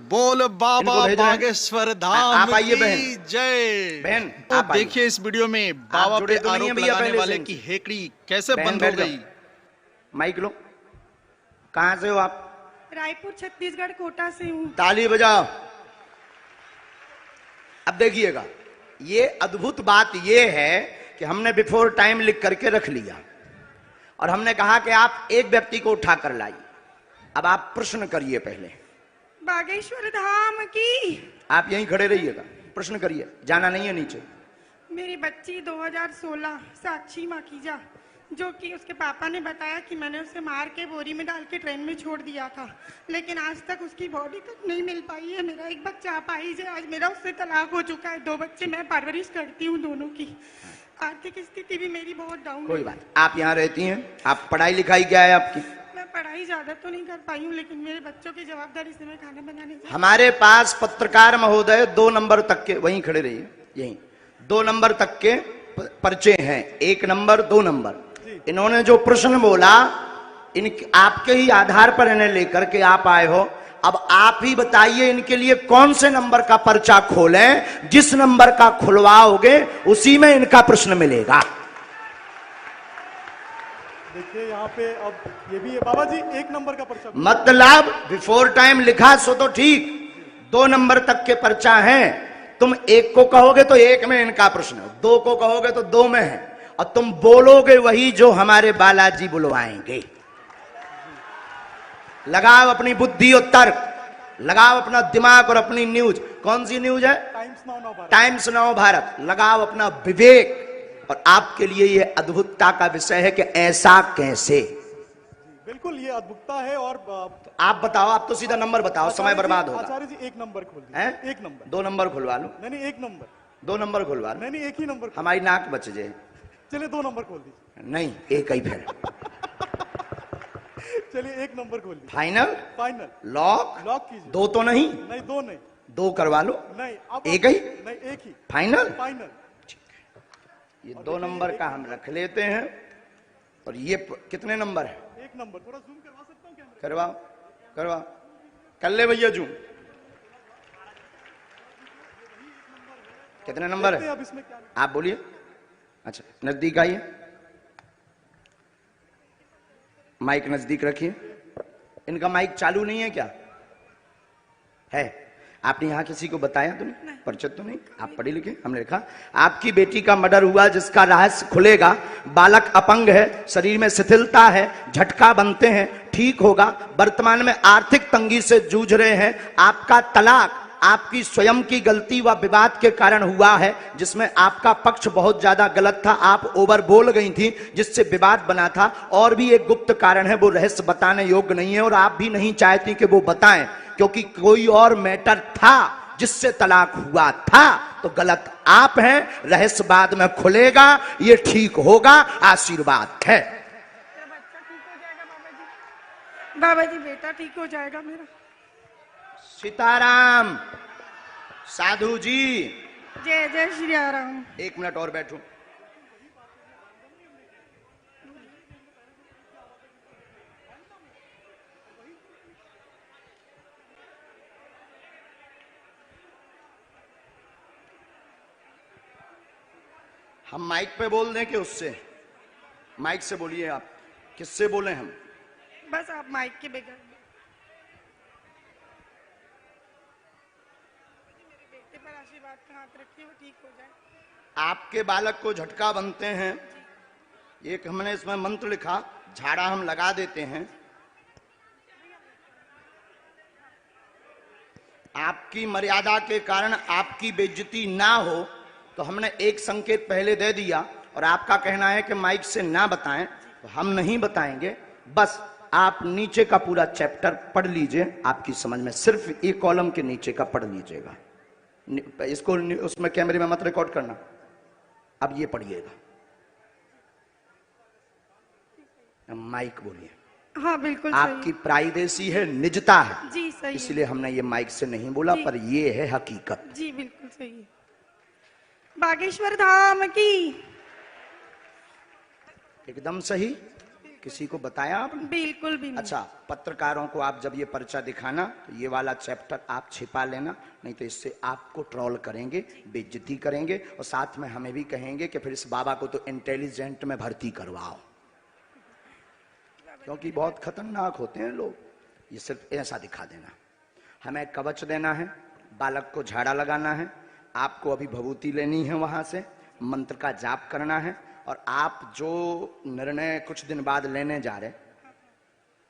बोल बाबा बागेश्वर धाम आइए की बहन। जय। बहन तो आप आइए। देखिए इस वीडियो में बाबा पे तो नहीं है आरोप भैया लगाने पहले वाले से की हेकड़ी कैसे बहन बंद हो बैठ जाओ। गई। माइक लो। कहाँ से हो आप? रायपुर छत्तीसगढ़ कोटा से हूँ। ताली बजाओ। अब देखिएगा, ये अद्भुत बात ये है कि हमने बिफोर टाइम लिख करके रख लिया और हमने कहा कि आप एक व्यक्ति को उठा कर लाइए। अब आप प्रश्न करिए पहले। बागेश्वर धाम की। आप यहीं खड़े रहिएगा, प्रश्न करिए, जाना नहीं है नीचे। मेरी बच्ची 2016 साक्षी माखीजा, जो कि उसके पापा ने बताया कि मैंने उसे मार के बोरी में डाल के ट्रेन में छोड़ दिया था, लेकिन आज तक उसकी बॉडी तक नहीं मिल पाई है। मेरा एक बच्चा अपाहिज है। आज मेरा उससे तलाक हो चुका है। 2 बच्चे मैं परवरिश करती हूँ दोनों की। आर्थिक स्थिति भी मेरी बहुत डाउन है। कोई बात, आप यहाँ रहती हैं, आप पढ़ाई लिखाई क्या है आपकी? मैं पढ़ाई ज्यादा तो नहीं कर पाई हूँ, लेकिन मेरे बच्चों की जवाबदारी से मैं खाना बनाने जाती हूँ। हमारे पास पत्रकार महोदय 2 नंबर तक के, वहीं खड़े रहिए, यहीं 2 नंबर तक के पर्चे हैं, 1 नंबर 2 नंबर। इन्होंने जो प्रश्न बोला, इन आपके ही आधार पर इन्हें लेकर के आप आए हो। अब आप ही बताइए इनके लिए कौन से नंबर का पर्चा खोलें। जिस नंबर का खुलवाओगे उसी में इनका प्रश्न मिलेगा। देखिए यहाँ पे अब ये भी है बाबा जी, 1 नंबर का पर्चा। मतलब बिफोर टाइम लिखा सो तो ठीक, 2 नंबर तक के पर्चा है। तुम 1 को कहोगे तो 1 में इनका प्रश्न, 2 को कहोगे तो 2 में है, और तुम बोलोगे वही जो हमारे बालाजी बुलवाएंगे। लगाओ अपनी बुद्धि और तर्क, लगाओ अपना दिमाग और अपनी न्यूज। कौन सी न्यूज है? Times now Bharat. लगाओ अपना विवेक। और आपके लिए यह अद्भुतता का विषय है कि ऐसा कैसे। बिल्कुल ये अद्भुतता है। और आप बताओ, आप तो सीधा नंबर बताओ, समय बर्बाद होगा। आचार्य जी 1 नंबर खोल दीजिए। 1 नंबर। 2 नंबर खुलवा लो। नहीं 1 नंबर। 2 नंबर खुलवा लो। नहीं 1 ही नंबर। हमारी नाक बच जाए। चलिए 2 नंबर खोल दीजिए। नहीं, एक ही फिर। चलिए 1 नंबर खोल दीजिए। फाइनल? फाइनल। लॉक? लॉक कीजिए। 2 तो नहीं? नहीं 2 नहीं। 2 करवा लो। नहीं अब एक ही? नहीं 1 ही। फाइनल? फाइनल। ये 2 नंबर का हम रख लेते हैं। और ये कितने नंबर है? 1 नंबर। थोड़ा जूम करवा सकता हूँ कैमरा? करवाओ, करवाओ, कर ले भैया जूम। कितने नंबर है? अब इसमें क्या? आप बोलिए। अच्छा, नजदीक आइए, माइक नजदीक रखिए। इनका माइक चालू नहीं है क्या? है? आपने यहां किसी को बताया तो नहीं? परिचित तो नहीं? आप पढ़े लिखे? हमने लिखा आपकी बेटी का मर्डर हुआ, जिसका रहस्य खुलेगा। बालक अपंग है, शरीर में शिथिलता है, झटका बनते हैं, ठीक होगा। वर्तमान में आर्थिक तंगी से जूझ रहे हैं। आपका तलाक आपकी स्वयं की गलती व विवाद के कारण हुआ है, जिसमें आपका पक्ष बहुत ज्यादा गलत था। आप ओवर बोल गई थी, जिससे विवाद बना था। और भी एक गुप्त कारण है, वो रहस्य बताने योग्य नहीं है, और आप भी नहीं चाहती कि वो बताएं, क्योंकि कोई और मैटर था जिससे तलाक हुआ था। तो गलत आप हैं। रहस्य बाद में खुलेगा, ये ठीक होगा। आशीर्वाद है। बच्चा ठीक हो जाएगा बाबा जी। बाबा जी बेटा ठीक हो जाएगा मेरा। सीताराम। साधु जी, जय जय श्री राम। 1 मिनट और बैठो। हम माइक पे बोल दें कि उससे? माइक से बोलिए। आप किससे बोले? हम बस आप माइक के बगैर। मेरे बेटे पर आशीर्वाद का हाथ रखिए, वो ठीक हो जाए। आपके बालक को झटका बनते हैं, एक हमने इसमें मंत्र लिखा, झाड़ा हम लगा देते हैं। आपकी मर्यादा के कारण आपकी बेइज्जती ना हो, तो हमने एक संकेत पहले दे दिया। और आपका कहना है कि माइक से ना बताएं, तो हम नहीं बताएंगे। बस आप नीचे का पूरा चैप्टर पढ़ लीजिए, आपकी समझ में। सिर्फ एक कॉलम के नीचे का पढ़ लीजिएगा। इसको उसमें कैमरे में मत रिकॉर्ड करना। अब ये पढ़िएगा। माइक बोलिए। हाँ बिल्कुल आपकी प्राइवेसी है, निजता है जी, सही। इसलिए हमने ये माइक से नहीं बोला, पर ये है हकीकत। जी बिल्कुल सही है। बागेश्वर धाम की। एकदम सही किसी को बताया आपने? बिल्कुल भी नहीं। अच्छा, पत्रकारों को आप जब ये पर्चा दिखाना तो ये वाला चैप्टर आप छिपा लेना, नहीं तो इससे आपको ट्रोल करेंगे, बेइज्जती करेंगे और साथ में हमें भी कहेंगे कि फिर इस बाबा को तो इंटेलिजेंट में भर्ती करवाओ, क्योंकि बहुत खतरनाक होते हैं लोग। ये सिर्फ ऐसा दिखा देना। हमें कवच देना है, बालक को झाड़ा लगाना है, आपको अभी भभूति लेनी है, वहां से मंत्र का जाप करना है, और आप जो निर्णय कुछ दिन बाद लेने जा रहे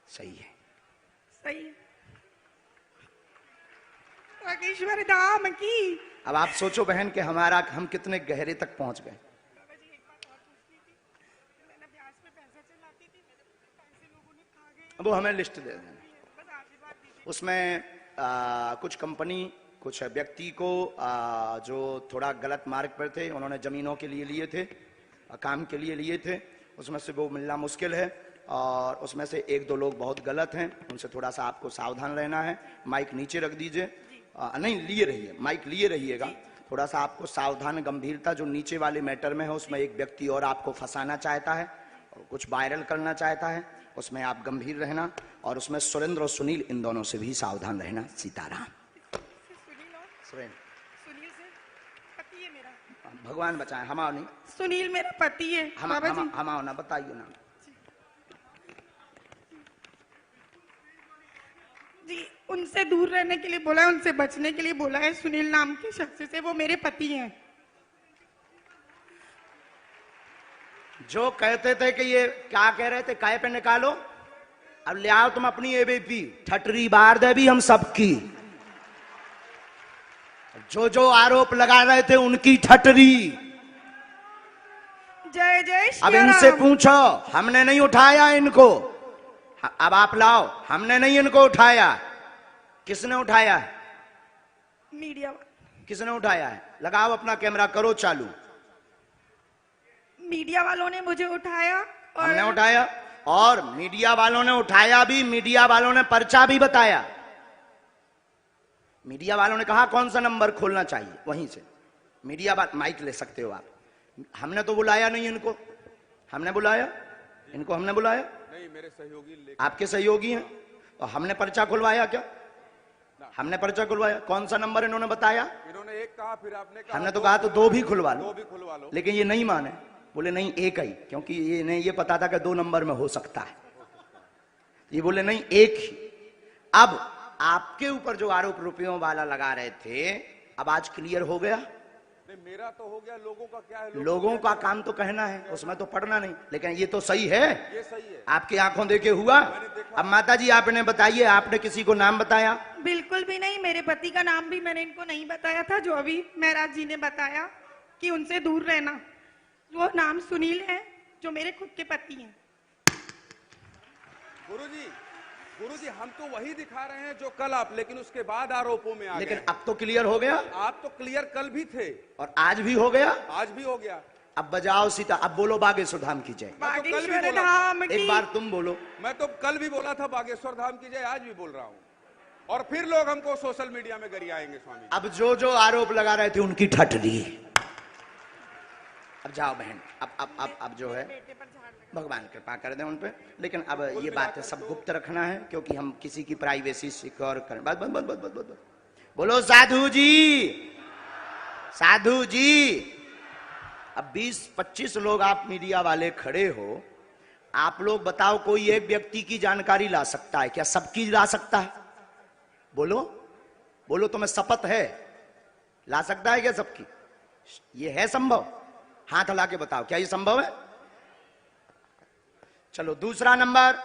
सही है। सही है। बागेश्वर धाम की। अब आप सोचो बहन कि हम कितने गहरे तक पहुंच गए। बाबा जी एक बात और पूछनी थी। मैंने ब्याज पे पैसा चलाती थी, मेरे पैसे लोगों ने खा गए। वो हमें लिस्ट दे देना। बस आशीर्वाद दीजिए। उसमें कुछ कंपनी, कुछ व्यक्ति को जो थोड़ा गलत मार्ग पर थे, उन्होंने जमीनों के लिए थे, काम के लिए थे, उसमें से वो मिलना मुश्किल है, और उसमें से एक दो लोग बहुत गलत हैं, उनसे थोड़ा सा आपको सावधान रहना है। माइक नीचे रख दीजिए, नहीं लिए रहिए, माइक लिए रहिएगा। थोड़ा सा आपको सावधान, गंभीरता, जो नीचे वाले मैटर में है उसमें एक व्यक्ति और आपको फंसाना चाहता है, कुछ वायरल करना चाहता है, उसमें आप गंभीर रहना, और उसमें सुरेंद्र और सुनील, इन दोनों से भी सावधान रहना। सीताराम। सुनील से पति है मेरा। भगवान बचाए, हमाओ नहीं, सुनील मेरा पति है। बाबा जी हमाओ ना, बताइए ना जी, उनसे दूर रहने के लिए बोला है, उनसे बचने के लिए बोला है। सुनील नाम के शख्स से, वो मेरे पति हैं। जो कहते थे कि ये क्या कह रहे थे, काय पे निकालो, अब ले आओ तुम अपनी एबीपी, ठटरी बार दे भी हम सबकी। जो जो आरोप लगा रहे थे उनकी ठटरी। जय जय श्री अब राम। इनसे पूछो, हमने नहीं उठाया इनको, अब आप लाओ, हमने नहीं इनको उठाया। किसने उठाया है? मीडिया। किसने उठाया है? लगाओ अपना कैमरा, करो चालू। मीडिया वालों ने मुझे उठाया और हमने उठाया, और मीडिया वालों ने उठाया भी, मीडिया वालों ने पर्चा भी बताया। मीडिया वालों ने कहा कौन सा नंबर खोलना चाहिए, वहीं से मीडिया बात, माइक ले सकते हो आप। हमने तो बुलाया नहीं इनको, हमने बुलाया इनको, हमने बुलाया नहीं, मेरे सहयोगी आपके सहयोगी हैं, और हमने पर्चा खुलवाया क्या? हमने पर्चा खुलवाया। कौन सा नंबर इन्होंने बताया? इन्होंने एक कहा, फिर आपने कहा, हमने तो कहा तो दो भी खुलवा लो, दो भी खुलवा लो, लेकिन ये नहीं माने, बोले नहीं एक ही, क्योंकि ये नहीं, ये पता था कि 2 नंबर में हो सकता है, ये बोले नहीं एक ही। अब आपके ऊपर जो आरोप रुपयों वाला लगा रहे थे, अब आज क्लियर हो गया। नहीं मेरा तो हो गया, लोगों का क्या है? लोगों का काम तो कहना है, उसमें तो पढ़ना नहीं, लेकिन ये तो सही है, ये सही है, आपकी आंखों देखे हुआ। अब माता जी आपने बताइए, आपने किसी को नाम बताया? बिल्कुल भी नहीं, मेरे पति का नाम भी मैंने इनको नहीं बताया था, जो अभी महाराज जी ने बताया कि उनसे दूर रहना। वो नाम सुनील है, जो मेरे खुद के पति हैं। गुरुजी हम तो वही दिखा रहे हैं जो कल आप, लेकिन उसके बाद आरोपों में आ लेकिन गए। अब तो क्लियर हो गया, आप तो क्लियर कल भी थे और आज भी हो गया, आज भी हो गया। अब बजाओ सीता, अब बोलो बागेश्वर धाम की जय। बागेश्वर धाम की। एक बार तुम बोलो। मैं तो कल भी बोला था बागेश्वर धाम की जय, आज भी बोल रहा हूँ, और फिर लोग हमको सोशल मीडिया में गरियाएंगे स्वामी। अब जो जो आरोप लगा रहे थे उनकी ठटरी। अब जाओ बहन, अब जो है भगवान कृपा कर दे उन पे, लेकिन अब ये बात सब गुप्त रखना है, क्योंकि हम किसी की प्राइवेसी सिक्योर करें। बस बस बस बस बस बस बोलो साधु जी, साधु जी। अब 20-25 लोग आप मीडिया वाले खड़े हो, आप लोग बताओ, कोई एक व्यक्ति की जानकारी ला सकता है क्या? सबकी ला सकता है? बोलो बोलो, तुम्हें शपथ है, ला सकता है क्या सबकी? ये है संभव? हाथ हिला के बताओ, क्या ये संभव है? चलो दूसरा नंबर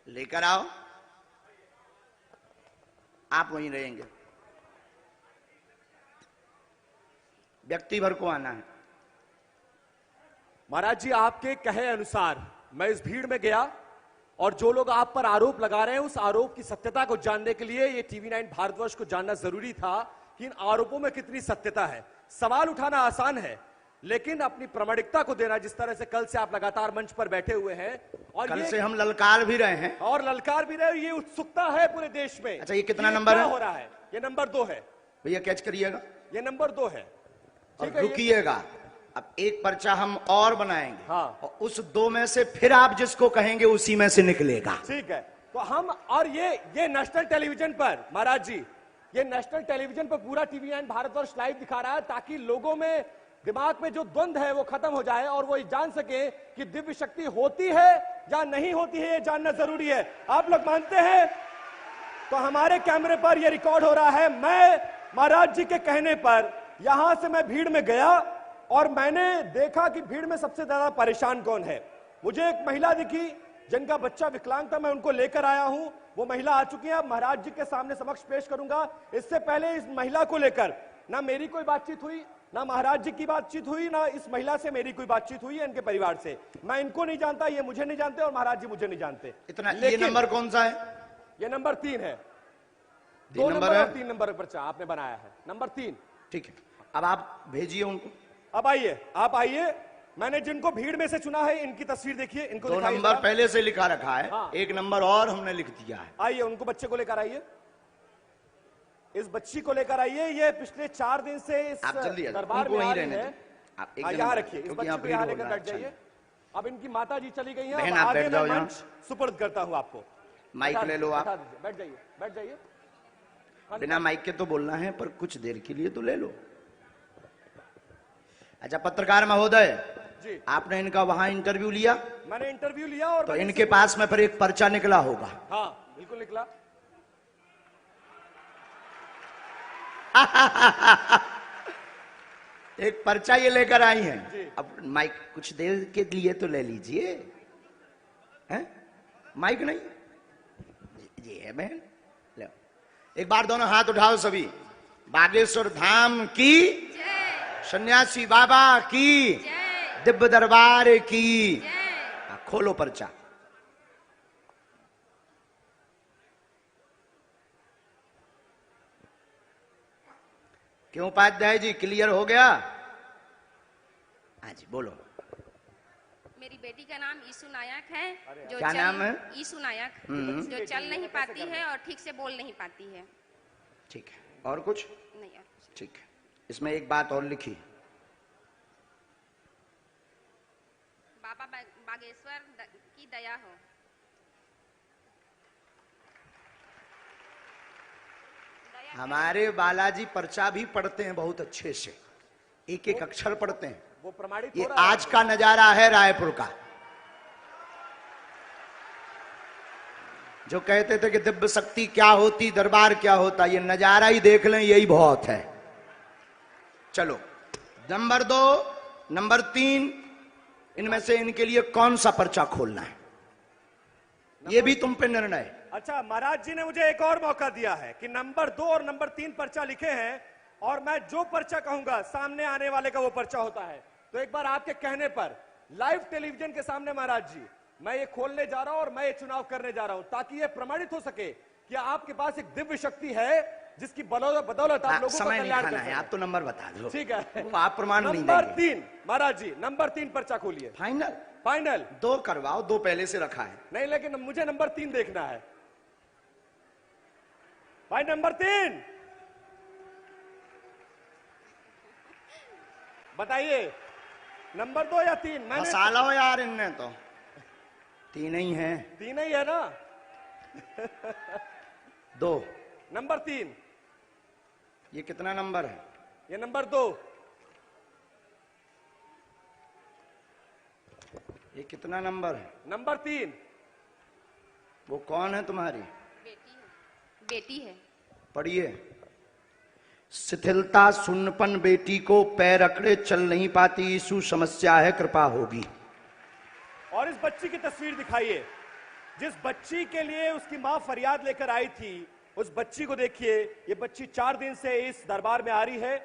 लेकर आओ, आप वहीं रहेंगे, व्यक्ति भर को आना है। महाराज जी आपके कहे अनुसार मैं इस भीड़ में गया, और जो लोग आप पर आरोप लगा रहे हैं उस आरोप की सत्यता को जानने के लिए ये TV9 भारतवर्ष को जानना जरूरी था कि इन आरोपों में कितनी सत्यता है। सवाल उठाना आसान है, लेकिन अपनी प्रामाणिकता को देना, जिस तरह से कल से आप लगातार मंच पर बैठे हुए हैं, और कल से हम ललकार भी रहे हैं, और ललकार भी रहे, ये उत्सुकता है पूरे देश में। अच्छा, ये कितना नंबर है? हो रहा है, ये नंबर 2 है भैया कैच करिएगा, ये नंबर 2 है, और ठीक है? रुकिएगा, अब एक पर्चा हम और बनाएंगे, हाँ। और उस 2 में से फिर आप जिसको कहेंगे उसी में से निकलेगा। ठीक है, तो हम और ये नेशनल टेलीविजन पर महाराज जी, ये नेशनल टेलीविजन पर पूरा टीवी9 भारतवर्ष लाइव दिखा रहा है, ताकि लोगों में दिमाग में जो द्वंद है वो खत्म हो जाए और वो जान सके कि दिव्य शक्ति होती है या नहीं होती है, ये जानना जरूरी है। आप लोग मानते हैं? तो हमारे कैमरे पर ये रिकॉर्ड हो रहा है। मैं महाराज जी के कहने पर यहां से मैं भीड़ में गया और मैंने देखा कि भीड़ में सबसे ज्यादा परेशान कौन है। मुझे एक महिला दिखी जिनका बच्चा विकलांग था, मैं उनको लेकर आया हूं। वो महिला आ चुकी है, अब महाराज जी के सामने समक्ष पेश करूंगा। इससे पहले इस महिला को लेकर ना मेरी कोई बातचीत हुई, ना महाराज जी की बातचीत हुई, ना इस महिला से मेरी कोई बातचीत हुई है, इनके परिवार से। मैं इनको नहीं जानता, ये मुझे नहीं जानते और महाराज जी मुझे नहीं जानते। इतना ये नंबर कौन सा है? ये नंबर 3 है। 2 नंबर और 3 नंबर पर्चा आपने बनाया है, नंबर 3। ठीक है, अब आप भेजिए उनको। अब आइए, आप आइए। मैंने जिनको भीड़ में से चुना है इनकी तस्वीर देखिए, इनको 2 नंबर पहले से लिखा रखा है, हाँ। 1 नंबर और हमने लिख दिया है। आइए, उनको बच्चे को लेकर आइए, इस बच्ची को लेकर आइए। ये पिछले 4 दिन से इस आप जल्दी दरबार में आ रही है। आप यहाँ रखिए, इस बच्ची को यहाँ लेकर बैठ जाइए। अब इनकी माता जी चली गई हैं, बहन, अब आप आगे बैठ जाओ मैं यहाँ। मंच सुपुर्द करता हूँ आपको। माइक ले लो आप। बैठ जाइए, बैठ जाइए। बिना माइक के तो बोलना है, पर कुछ देर के लिए तो ले लो। अच्छा पत्रकार महोदय जी, आपने इनका वहां इंटरव्यू लिया? मैंने इंटरव्यू लिया और तो इनके पास में फिर एक पर्चा निकला होगा। हाँ बिल्कुल निकला। एक पर्चा ये लेकर आई जी। हैं। अब माइक कुछ देर के लिए तो ले लीजिए, हैं? माइक नहीं जी है बहन, ले एक बार दोनों हाथ उठाओ सभी। बागेश्वर धाम की, सन्यासी बाबा की, दिव्य दरबार की। खोलो पर्चा। क्यों उपाध्याय जी, क्लियर हो गया? हाँ जी बोलो। मेरी बेटी का नाम ईशु नायक है, जो क्या नाम है? ईशु नायक, जो चल नहीं पाती है और ठीक से बोल नहीं पाती है। ठीक है, और कुछ नहीं और कुछ। ठीक है, इसमें एक बात और लिखी। बाबा बागेश्वर की दया हो। हमारे बालाजी पर्चा भी पढ़ते हैं बहुत अच्छे से, एक एक अक्षर पढ़ते हैं। वो प्रमाणित ये हो रहा है। आज का नजारा है रायपुर का। जो कहते थे कि दिव्य शक्ति क्या होती, दरबार क्या होता, ये नजारा ही देख लें, यही बहुत है। चलो नंबर 2, नंबर 3, इनमें से इनके लिए कौन सा पर्चा खोलना है, ये भी तुम पे निर्णय। अच्छा, महाराज जी ने मुझे एक और मौका दिया है कि नंबर 2 और नंबर 3 पर्चा लिखे हैं और मैं जो पर्चा कहूंगा सामने आने वाले का वो पर्चा होता है। तो एक बार आपके कहने पर लाइव टेलीविजन के सामने महाराज जी मैं ये खोलने जा रहा हूं और मैं ये चुनाव करने जा रहा हूं, ताकि ये प्रमाणित हो सके कि आपके पास एक दिव्य शक्ति है जिसकी बदौलत आप लोगों को कल्याण कर है। आप तो नंबर बता दो। ठीक है, वो आप प्रमाण नहीं देंगे। नंबर 3 महाराज जी, नंबर 3 पर्चा खोलिए। फाइनल? फाइनल 2 करवाओ, 2 पहले से रखा है। नहीं, लेकिन मुझे नंबर 3 देखना है भाई। नंबर 3 बताइए, नंबर 2 या 3? मैंने मसाला हो यार, इनने तो 3 ही है। 3 ही है ना। 2 नंबर 3, ये कितना नंबर है? ये नंबर 2, ये कितना नंबर है? नंबर 3। वो कौन है तुम्हारी? बेटी है, बेटी है। पढ़िए। शिथिलता सुन्नपन बेटी को पैर अकड़े चल नहीं पाती, यीशु समस्या है कृपा होगी। और इस बच्ची की तस्वीर दिखाइए, जिस बच्ची के लिए उसकी मां फरियाद लेकर आई थी, उस बच्ची को देखिए। ये बच्ची 4 दिन से इस दरबार में आ रही है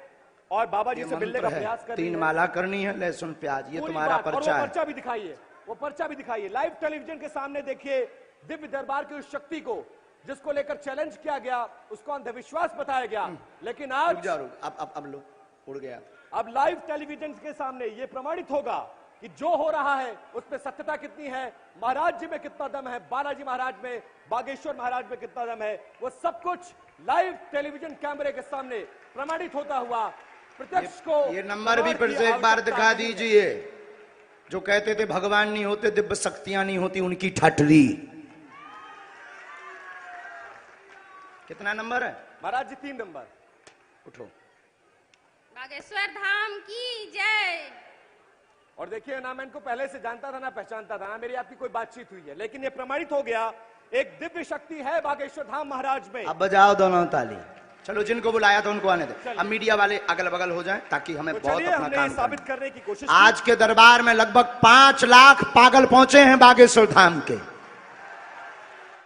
और बाबा जी से मिलने का प्रयास कर रही है। 3 माला करनी है, लहसुन प्याज, ये पूरी तुम्हारा बात। और पर्चा वो है। पर्चा भी दिखाइए, वो पर्चा भी दिखाइए। लाइव टेलीविजन के सामने देखिए दिव्य दरबार की उस शक्ति को जिसको लेकर चैलेंज किया गया, उसको अंधविश्वास बताया गया, लेकिन आज रुक जा, रुक, अब लो, उड़ गया। अब लाइव टेलीविजन के सामने ये प्रमाणित होगा कि जो हो रहा है उसमें सत्यता कितनी है, महाराज जी में कितना दम है, बालाजी महाराज में, बागेश्वर महाराज में कितना दम है। वो सब कुछ लाइव टेलीविजन कैमरे के सामने प्रमाणित होता हुआ प्रत्यक्ष को ये नंबर भी फिर से एक बार दिखा दीजिए। जो कहते थे भगवान नहीं होते, दिव्य शक्तियां नहीं होती, उनकी ठटरी। कितना नंबर है महाराज जी? 3 नंबर। उठो। बागेश्वर धाम की जय। और देखिए ना, मैं इनको पहले से जानता था ना पहचानता था ना मेरी आपकी कोई बातचीत हुई है, लेकिन ये प्रमाणित हो गया एक दिव्य शक्ति है बागेश्वर धाम महाराज में। अब बजाओ दोनों ताली। चलो, जिनको बुलाया था उनको आने दे। अब मीडिया वाले अगल बगल हो जाएं ताकि हमें तो बहुत अपना काम साबित करने की कोशिश आज के दरबार में लगभग 5 लाख पागल पहुंचे हैं बागेश्वर धाम के।